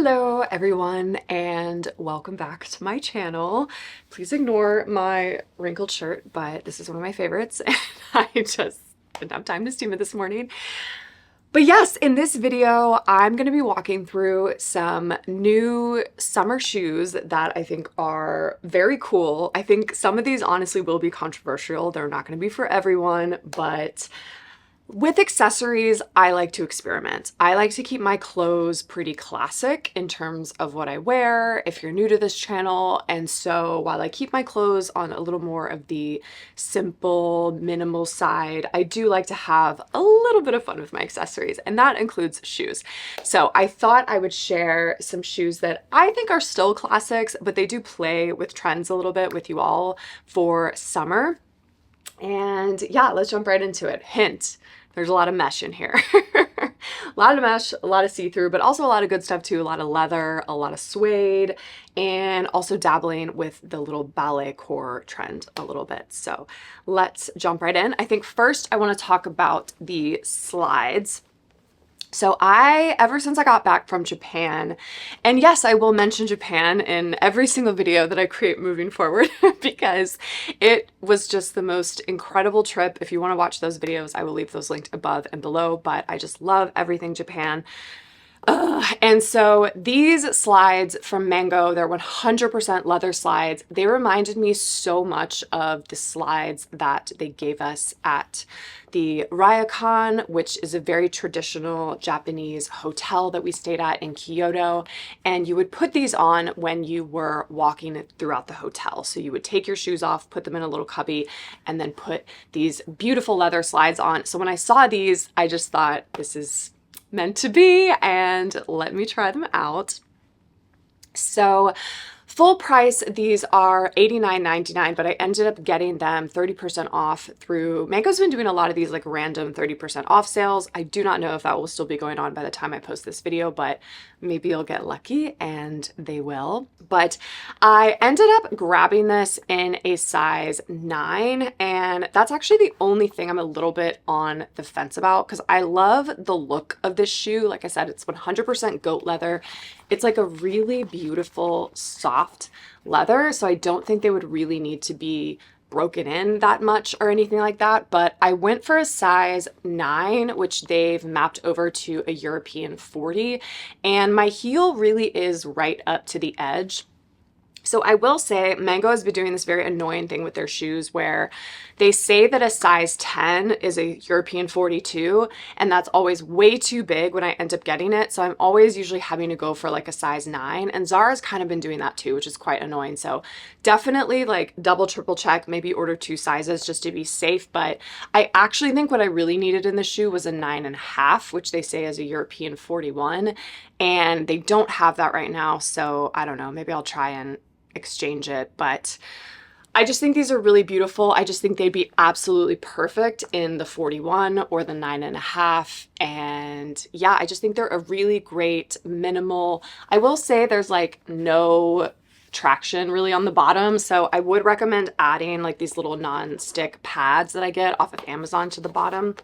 Hello everyone and welcome back to my channel. Please ignore my wrinkled shirt, but this is one of my favorites and I just didn't have time to steam it this morning. But yes, in this video, I'm going to be walking through some new summer shoes that I think are very cool. I think some of these honestly will be controversial. They're not going to be for everyone, but with accessories, I like to experiment. I like to keep my clothes pretty classic in terms of what I wear, if you're new to this channel. And so while I keep my clothes on a little more of the simple, minimal side, I do like to have a little bit of fun with my accessories, and that includes shoes. So I thought I would share some shoes that I think are still classics, but they do play with trends a little bit with you all for summer. And yeah, let's jump right into it. Hint, there's a lot of mesh in here. A lot of mesh, a lot of see-through, but also a lot of good stuff too. A lot of leather, a lot of suede, and also dabbling with the little ballet core trend a little bit. So let's jump right in. I think first I want to talk about the slides. So ever since I got back from Japan, and yes, I will mention Japan in every single video that I create moving forward because it was just the most incredible trip. If you want to watch those videos, I will leave those linked above and below, but I just love everything Japan. And so these slides from Mango, they're 100% leather slides. They reminded me so much of the slides that they gave us at the Ryokan, which is a very traditional Japanese hotel that we stayed at in Kyoto. And you would put these on when you were walking throughout the hotel. So you would take your shoes off, put them in a little cubby, and then put these beautiful leather slides on. So when I saw these, I just thought, this is meant to be, and let me try them out. So full price, these are $89.99, but I ended up getting them 30% off through Mango's been doing a lot of these like random 30% off sales. I do not know if that will still be going on by the time I post this video, but maybe you'll get lucky and they will. But I ended up grabbing this in a size 9, and that's actually the only thing I'm a little bit on the fence about because I love the look of this shoe. Like I said, it's 100% goat leather. It's like a really beautiful, soft leather, so I don't think they would really need to be broken in that much or anything like that, but I went for a size 9, which they've mapped over to a European 40, and my heel really is right up to the edge. So I will say Mango has been doing this very annoying thing with their shoes where they say that a size 10 is a European 42, and that's always way too big when I end up getting it. So I'm always usually having to go for like a size 9, and Zara's kind of been doing that too, which is quite annoying. So definitely like double, triple check, maybe order 2 sizes just to be safe. But I actually think what I really needed in the shoe was a 9.5, which they say is a European 41, and they don't have that right now. So I don't know, maybe I'll try and exchange it, but I just think these are really beautiful. I just think they'd be absolutely perfect in the 41 or the 9.5. And yeah, I just think they're a really great minimal. I will say there's like no traction really on the bottom, so I would recommend adding like these little non-stick pads that I get off of Amazon to the bottom,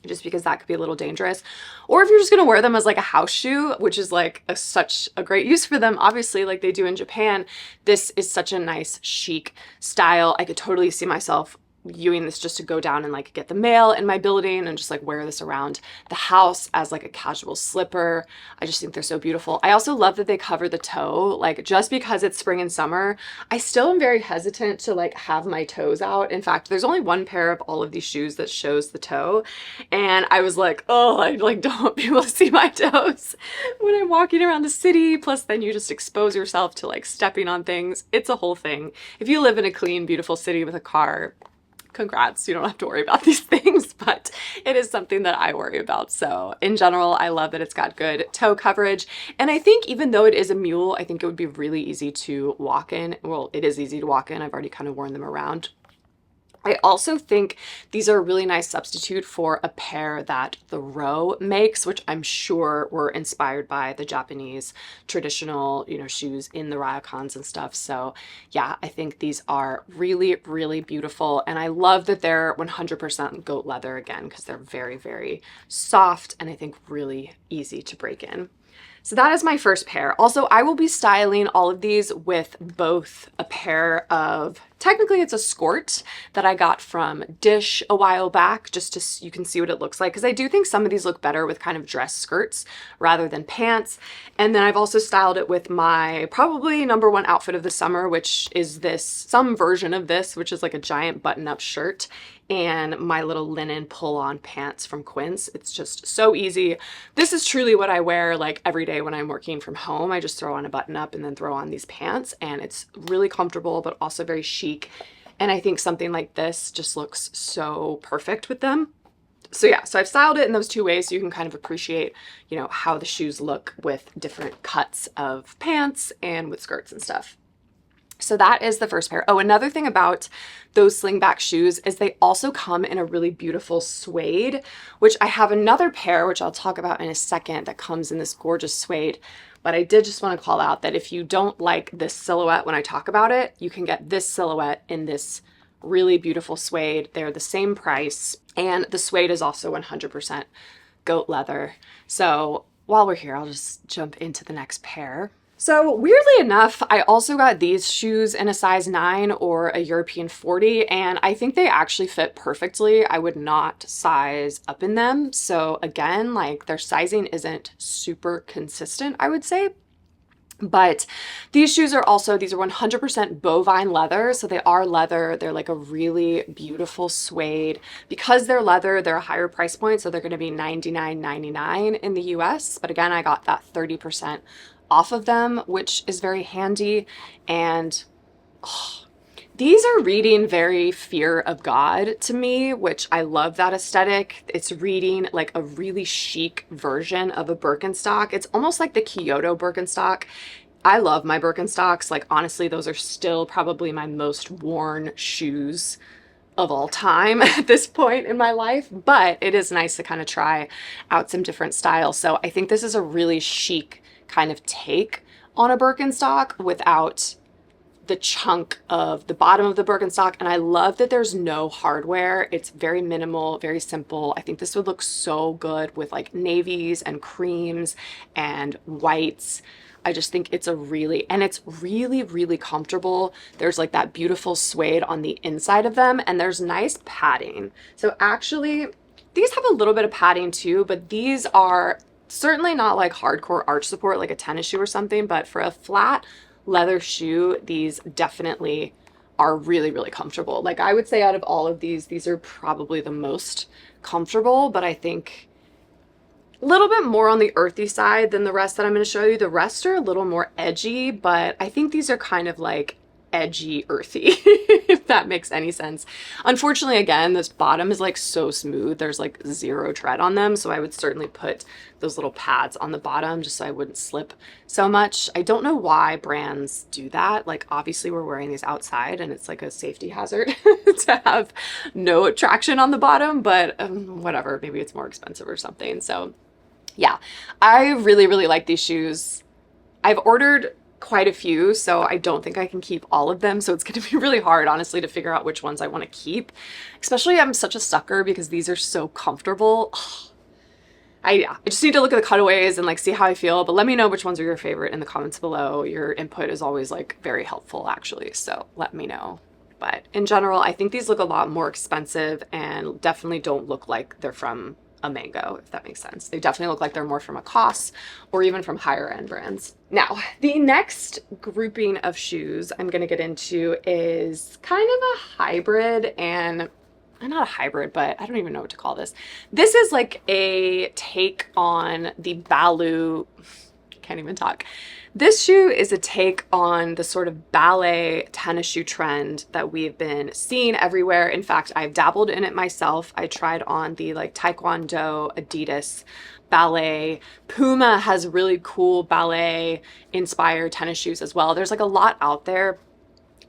just because that could be a little dangerous. Or if you're just gonna wear them as like a house shoe, which is like such a great use for them, obviously, like they do in Japan, this is such a nice chic style. I could totally see myself using this just to go down and like get the mail in my building and just like wear this around the house as like a casual slipper. I just think they're so beautiful. I also love that they cover the toe. Like just because it's spring and summer, I still am very hesitant to like have my toes out. In fact, there's only one pair of all of these shoes that shows the toe, and I was like, oh, I like don't want people to see my toes when I'm walking around the city. Plus then you just expose yourself to like stepping on things. It's a whole thing. If you live in a clean, beautiful city with a car, congrats, you don't have to worry about these things, but it is something that I worry about. So in general, I love that it's got good toe coverage. And I think even though it is a mule, I think it would be really easy to walk in. Well, it is easy to walk in. I've already kind of worn them around. I also think these are a really nice substitute for a pair that the Row makes, which I'm sure were inspired by the Japanese traditional, shoes in the Ryokans and stuff. So yeah, I think these are really, really beautiful. And I love that they're 100% goat leather again, because they're very, very soft and I think really easy to break in. So that is my first pair. Also, I will be styling all of these with both a pair of, technically it's a skirt that I got from Dish a while back, just to, you can see what it looks like, because I do think some of these look better with kind of dress skirts rather than pants. And then I've also styled it with my probably number one outfit of the summer, which is this, some version of this, which is like a giant button-up shirt and my little linen pull-on pants from Quince. It's just so easy. This is truly what I wear like every day when I'm working from home. I just throw on a button-up and then throw on these pants, and it's really comfortable but also very chic. And I think something like this just looks so perfect with them. So yeah, so I've styled it in those two ways so you can kind of appreciate, you know, how the shoes look with different cuts of pants and with skirts and stuff. So that is the first pair. Oh, another thing about those slingback shoes is they also come in a really beautiful suede, which I have another pair, which I'll talk about in a second, that comes in this gorgeous suede. But I did just want to call out that if you don't like this silhouette when I talk about it, you can get this silhouette in this really beautiful suede. They're the same price, and the suede is also 100% goat leather. So while we're here, I'll just jump into the next pair. So weirdly enough, I also got these shoes in a size 9 or a European 40, and I think they actually fit perfectly. I would not size up in them. So again, like their sizing isn't super consistent, I would say. But these shoes are also, these are 100% bovine leather. So they are leather. They're like a really beautiful suede. Because they're leather, they're a higher price point. So they're going to be $99.99 in the US. But again, I got that 30% off of them, which is very handy. And these are reading very fear of God to me, which I love that aesthetic. It's reading like a really chic version of a Birkenstock. It's almost like the Kyoto Birkenstock. I love my Birkenstocks. Like honestly, those are still probably my most worn shoes of all time at this point in my life, but it is nice to kind of try out some different styles. So I think this is a really chic kind of take on a Birkenstock without the chunk of the bottom of the Birkenstock. And I love that there's no hardware. It's very minimal, very simple. I think this would look so good with like navies and creams and whites. I just think it's a really, and it's really, really comfortable. There's like that beautiful suede on the inside of them, and there's nice padding. So actually, these have a little bit of padding too, but these are certainly not like hardcore arch support like a tennis shoe or something, but for a flat leather shoe, these definitely are really, really comfortable. Like I would say out of all of these are probably the most comfortable, but I think a little bit more on the earthy side than the rest that I'm going to show you. The rest are a little more edgy, but I think these are kind of like edgy earthy, if that makes any sense. Unfortunately, again, this bottom is like so smooth. There's like zero tread on them. So I would certainly put those little pads on the bottom just so I wouldn't slip so much. I don't know why brands do that. Like obviously we're wearing these outside and it's like a safety hazard to have no traction on the bottom, but whatever, maybe it's more expensive or something. So yeah, I really, really like these shoes. I've ordered quite a few, so I don't think I can keep all of them. So it's going to be really hard, honestly, to figure out which ones I want to keep. Especially I'm such a sucker because these are so comfortable. I just need to look at the cutaways and like see how I feel, but let me know which ones are your favorite in the comments below. Your input is always like very helpful actually, so let me know. But in general, I think these look a lot more expensive and definitely don't look like they're from a Mango, if that makes sense. They definitely look like they're more from a COS or even from higher end brands. Now, the next grouping of shoes I'm going to get into is kind of a hybrid, and not a hybrid, but I don't even know what to call this. This is like a take on the Ballet, can't even talk. This shoe is a take on the sort of ballet tennis shoe trend that we've been seeing everywhere. In fact, I've dabbled in it myself. I tried on the like Taekwondo, Adidas, Ballet. Puma has really cool ballet inspired tennis shoes as well. There's like a lot out there.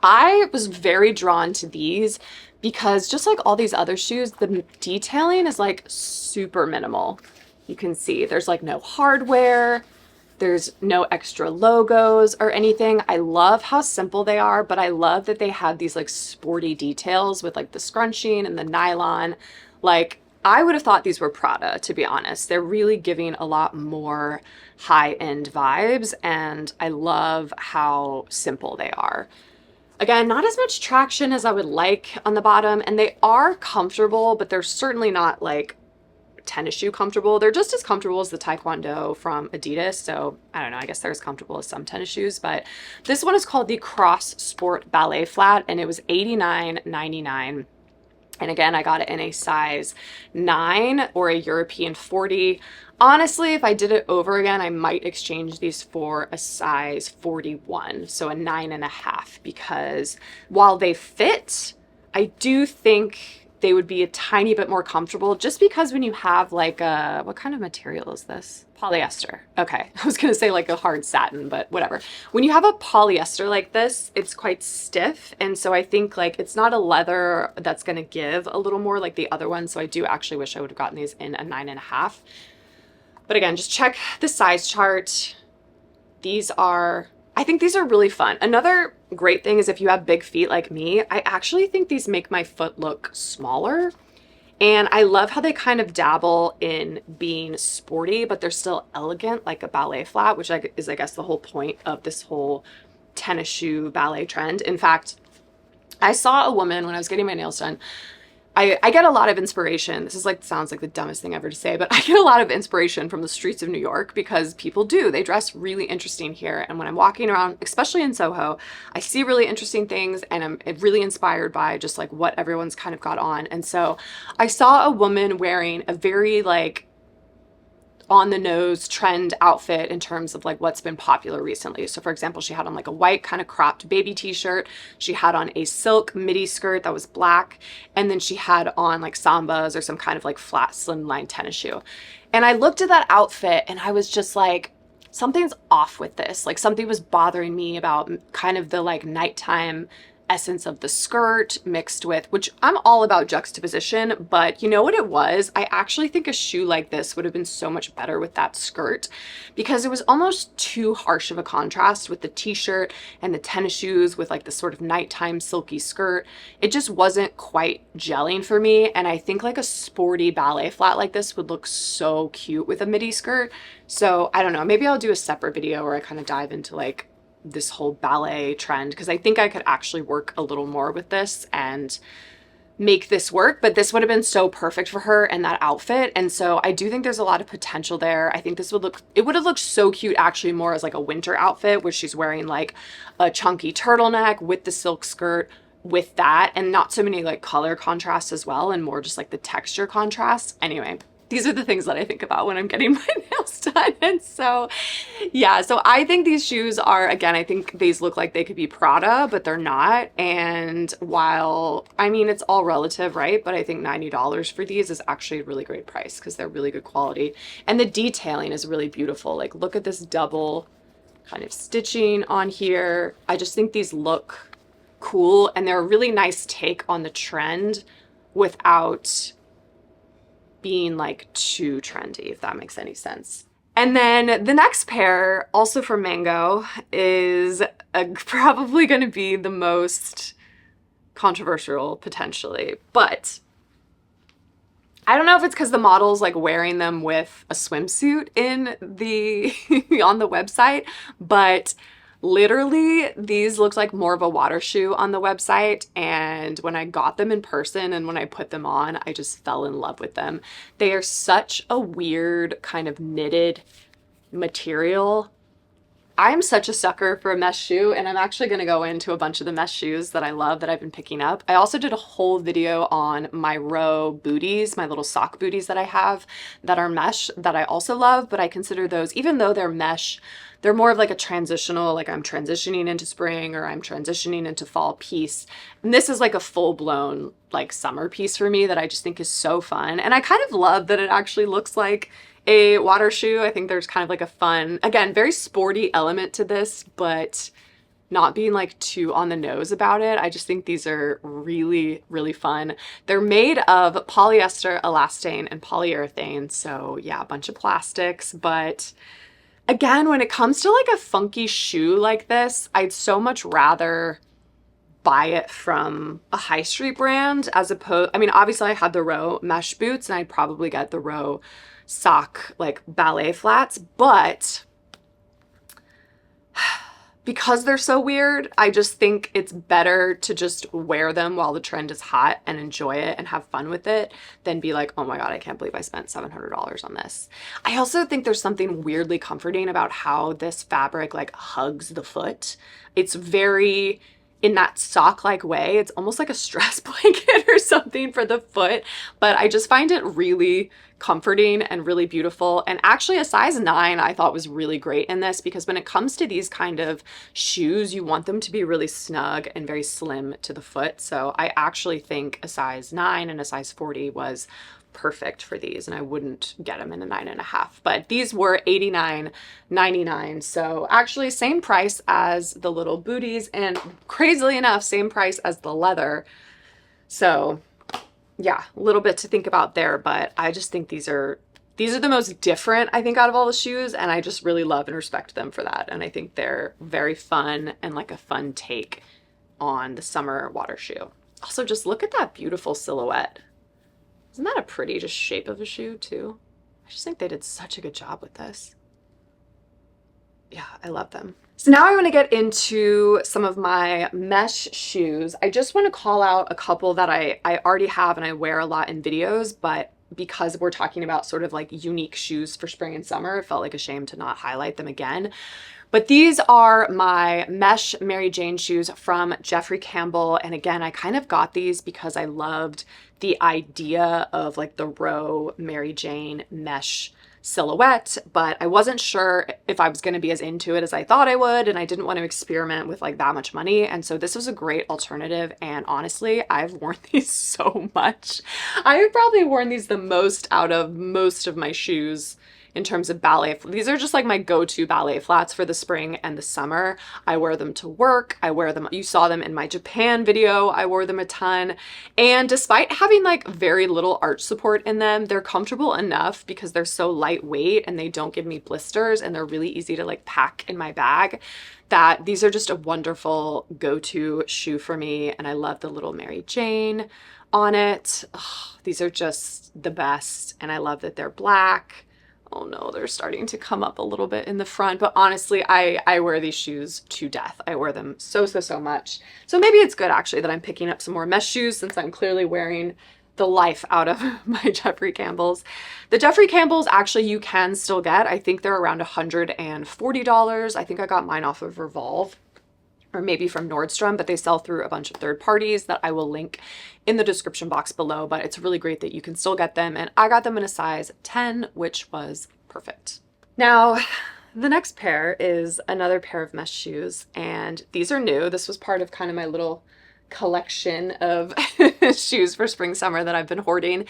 I was very drawn to these because just like all these other shoes, the detailing is like super minimal. You can see there's like no hardware. There's no extra logos or anything. I love how simple they are, but I love that they have these like sporty details with like the scrunching and the nylon. Like I would have thought these were Prada, to be honest. They're really giving a lot more high-end vibes, and I love how simple they are. Again, not as much traction as I would like on the bottom, and they are comfortable, but they're certainly not like tennis shoe comfortable. They're just as comfortable as the Taekwondo from Adidas. So I don't know, I guess they're as comfortable as some tennis shoes, but this one is called the Cross Sport Ballet Flat, and it was $89.99. And again, I got it in a size 9 or a European 40. Honestly, if I did it over again, I might exchange these for a size 41, so a 9.5, because while they fit, I do think they would be a tiny bit more comfortable, just because when you have like a, what kind of material is this? Polyester. Okay, I was gonna say like a hard satin, but whatever. When you have a polyester like this, it's quite stiff, and so I think like it's not a leather that's gonna give a little more like the other one, so I do actually wish I would have gotten these in a 9.5. But again, just check the size chart. I think these are really fun. Another great thing is if you have big feet like me, I actually think these make my foot look smaller. And I love how they kind of dabble in being sporty, but they're still elegant, like a ballet flat, which is, I guess, the whole point of this whole tennis shoe ballet trend. In fact, I saw a woman when I was getting my nails done. I get a lot of inspiration. This is like, sounds like the dumbest thing ever to say, but I get a lot of inspiration from the streets of New York, because people do. They dress really interesting here. And when I'm walking around, especially in Soho, I see really interesting things, and I'm really inspired by just like what everyone's kind of got on. And so I saw a woman wearing a very like on the nose trend outfit in terms of like what's been popular recently. So for example, she had on like a white kind of cropped baby t-shirt. She had on a silk midi skirt that was black. And then she had on like Sambas or some kind of like flat slimline tennis shoe. And I looked at that outfit and I was just like, something's off with this. Like something was bothering me about kind of the like nighttime essence of the skirt mixed with, which I'm all about juxtaposition, but you know what it was? I actually think a shoe like this would have been so much better with that skirt, because it was almost too harsh of a contrast with the t-shirt and the tennis shoes with like the sort of nighttime silky skirt. It just wasn't quite gelling for me, and I think like a sporty ballet flat like this would look so cute with a midi skirt. So I don't know, maybe I'll do a separate video where I kind of dive into like this whole ballet trend, because I think I could actually work a little more with this and make this work, but this would have been so perfect for her and that outfit. And so I do think there's a lot of potential there. I think this would look, it would have looked so cute actually more as like a winter outfit where she's wearing like a chunky turtleneck with the silk skirt with that, and not so many like color contrasts as well, and more just like the texture contrast. Anyway, these are the things that I think about when I'm getting my nails done. And so, yeah, so I think these shoes are, again, I think these look like they could be Prada, but they're not. And while, I mean, it's all relative, right? But I think $90 for these is actually a really great price, because they're really good quality. And the detailing is really beautiful. Like, look at this double kind of stitching on here. I just think these look cool, and they're a really nice take on the trend without being like too trendy, if that makes any sense. And then the next pair, also from Mango, is probably going to be the most controversial potentially, but I don't know if it's because the model's like wearing them with a swimsuit in the on the website, but literally these looked like more of a water shoe on the website, and when I got them in person and when I put them on, I just fell in love with them. They are such a weird kind of knitted material. I'm such a sucker for a mesh shoe, and I'm actually going to go into a bunch of the mesh shoes that I love that I've been picking up. I also did a whole video on my row booties, my little sock booties that I have that are mesh that I also love, but I consider those, even though they're mesh, they're more of like a transitional, like I'm transitioning into spring or I'm transitioning into fall piece. And this is like a full-blown like summer piece for me that I just think is so fun. And I kind of love that it actually looks like a water shoe. I think there's kind of like a fun, again, very sporty element to this, but not being like too on the nose about it. I just think these are really, really fun. They're made of polyester, elastane, and polyurethane. So yeah, a bunch of plastics, but again, when it comes to like a funky shoe like this, I'd so much rather buy it from a high street brand as opposed, I mean, obviously I had the Row mesh boots and I'd probably get the Row sock like ballet flats, but because they're so weird, I just think it's better to just wear them while the trend is hot and enjoy it and have fun with it than be like, oh my God, I can't believe I spent $700 on this. I also think there's something weirdly comforting about how this fabric like hugs the foot. It's very in that sock-like way. It's almost like a stress blanket or something for the foot, but I just find it really comforting and really beautiful. And actually a size 9 I thought was really great in this, because when it comes to these kind of shoes, you want them to be really snug and very slim to the foot. So I actually think a size 9 and a size 40 was perfect for these, and I wouldn't get them in a 9.5, but these were $89.99. So actually same price as the little booties, and crazily enough, same price as the leather. So yeah, a little bit to think about there, but I just think these are the most different, I think, out of all the shoes, and I just really love and respect them for that. And I think they're very fun and like a fun take on the summer water shoe. Also, just look at that beautiful silhouette. Isn't that a pretty just shape of a shoe too? I just think they did such a good job with this. Yeah, I love them. So now I want to get into some of my mesh shoes. I just want to call out a couple that I already have and I wear a lot in videos, but because we're talking about sort of like unique shoes for spring and summer, it felt like a shame to not highlight them again. But these are my mesh Mary Jane shoes from Jeffrey Campbell. And again, I kind of got these because I loved the idea of like the Row Mary Jane mesh silhouette, but I wasn't sure if I was going to be as into it as I thought I would, and I didn't want to experiment with like that much money. And so this was a great alternative, and honestly, I've worn these so much. I've probably worn these the most out of most of my shoes in terms of ballet. These are just like my go-to ballet flats for the spring and the summer. I wear them to work. I wear them, you saw them in my Japan video. I wore them a ton. And despite having like very little arch support in them, they're comfortable enough because they're so lightweight and they don't give me blisters, and they're really easy to like pack in my bag, that these are just a wonderful go-to shoe for me. And I love the little Mary Jane on it. Oh, these are just the best. And I love that they're black. Oh no, they're starting to come up a little bit in the front, but honestly, I wear these shoes to death. I wear them so much. So maybe it's good actually that I'm picking up some more mesh shoes, since I'm clearly wearing the life out of my Jeffrey Campbell's. The Jeffrey Campbell's actually you can still get. I think they're around $140. I think I got mine off of Revolve, or maybe from Nordstrom, but they sell through a bunch of third parties that I will link in the description box below. But it's really great that you can still get them, and I got them in a size 10, which was perfect. Now, the next pair is another pair of mesh shoes, and these are new. This was part of kind of my little collection of shoes for spring summer that I've been hoarding.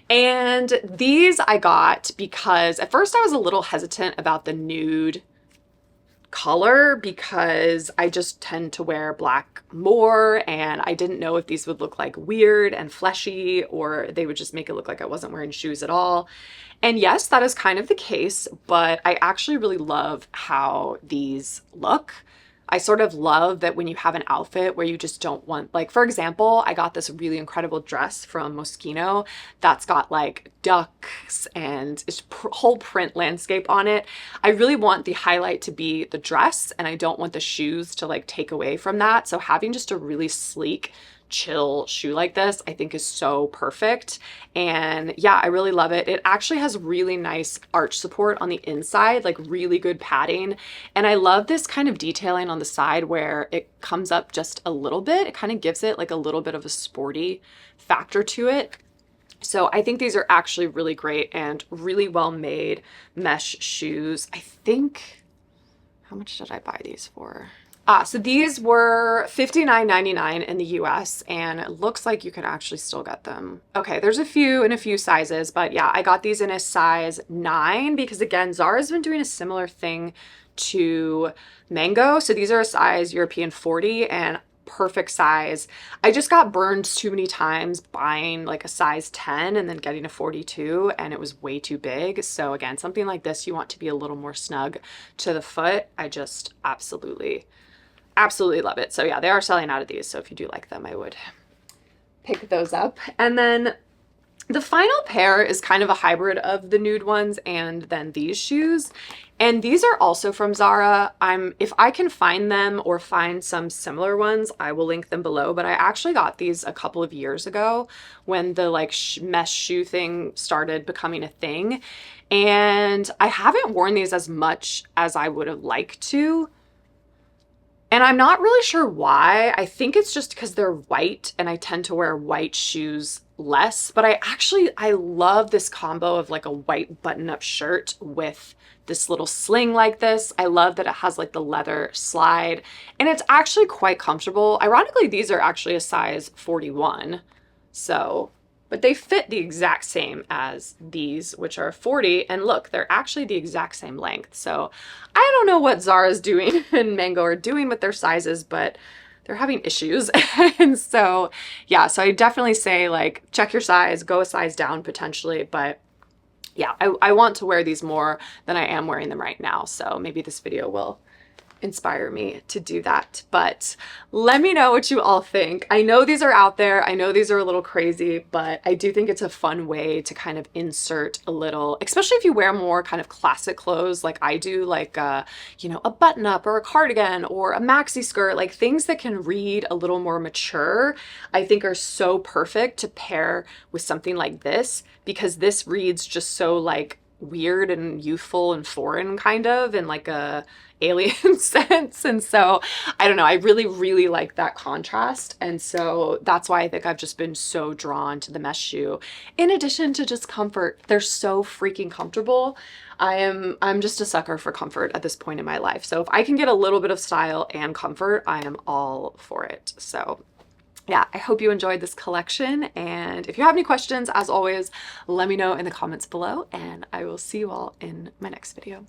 And these I got because at first I was a little hesitant about the nude color, because I just tend to wear black more, and I didn't know if these would look like weird and fleshy, or they would just make it look like I wasn't wearing shoes at all. And yes, that is kind of the case, but I actually really love how these look. I sort of love that when you have an outfit where you just don't want, like, for example, I got this really incredible dress from Moschino that's got like ducks and it's whole print landscape on it. I really want the highlight to be the dress, and I don't want the shoes to like take away from that. So having just a really sleek, chill shoe like this I think is so perfect. And yeah, I really love it. It actually has really nice arch support on the inside, like really good padding, and I love this kind of detailing on the side where it comes up just a little bit. It kind of gives it like a little bit of a sporty factor to it. So I think these are actually really great and really well made mesh shoes. I think, how much did I buy these for? So these were $59.99 in the US, and it looks like you can actually still get them. Okay, there's a few in a few sizes, but yeah, I got these in a size 9 because again, Zara's been doing a similar thing to Mango. So these are a size European 40 and perfect size. I just got burned too many times buying like a size 10 and then getting a 42, and it was way too big. So again, something like this, you want to be a little more snug to the foot. I just absolutely absolutely love it. So yeah, they are selling out of these. So if you do like them, I would pick those up. And then the final pair is kind of a hybrid of the nude ones and then these shoes. And these are also from Zara. If I can find them or find some similar ones, I will link them below. But I actually got these a couple of years ago when the like mesh shoe thing started becoming a thing. And I haven't worn these as much as I would have liked to. And I'm not really sure why. I think it's just because they're white and I tend to wear white shoes less. But I love this combo of like a white button-up shirt with this little sling like this. I love that it has like the leather slide and it's actually quite comfortable. Ironically, these are actually a size 41. So, but they fit the exact same as these, which are 40. And look, they're actually the exact same length. So I don't know what Zara's doing and Mango are doing with their sizes, but they're having issues. And so, yeah, so I definitely say like, check your size, go a size down potentially. But yeah, I want to wear these more than I am wearing them right now. So maybe this video will inspire me to do that. But let me know what you all think. I know these are out there. I know these are a little crazy, but I do think it's a fun way to kind of insert a little, especially if you wear more kind of classic clothes like I do, like you know, a button up or a cardigan or a maxi skirt, like things that can read a little more mature, I think are so perfect to pair with something like this, because this reads just so like weird and youthful and foreign kind of in like a alien sense. And so I don't know, I really like that contrast. And so that's why I think I've just been so drawn to the mesh shoe. In addition to just comfort, they're so freaking comfortable. I'm just a sucker for comfort at this point in my life. So if I can get a little bit of style and comfort, I am all for it. So yeah, I hope you enjoyed this collection. And if you have any questions, as always, let me know in the comments below, and I will see you all in my next video.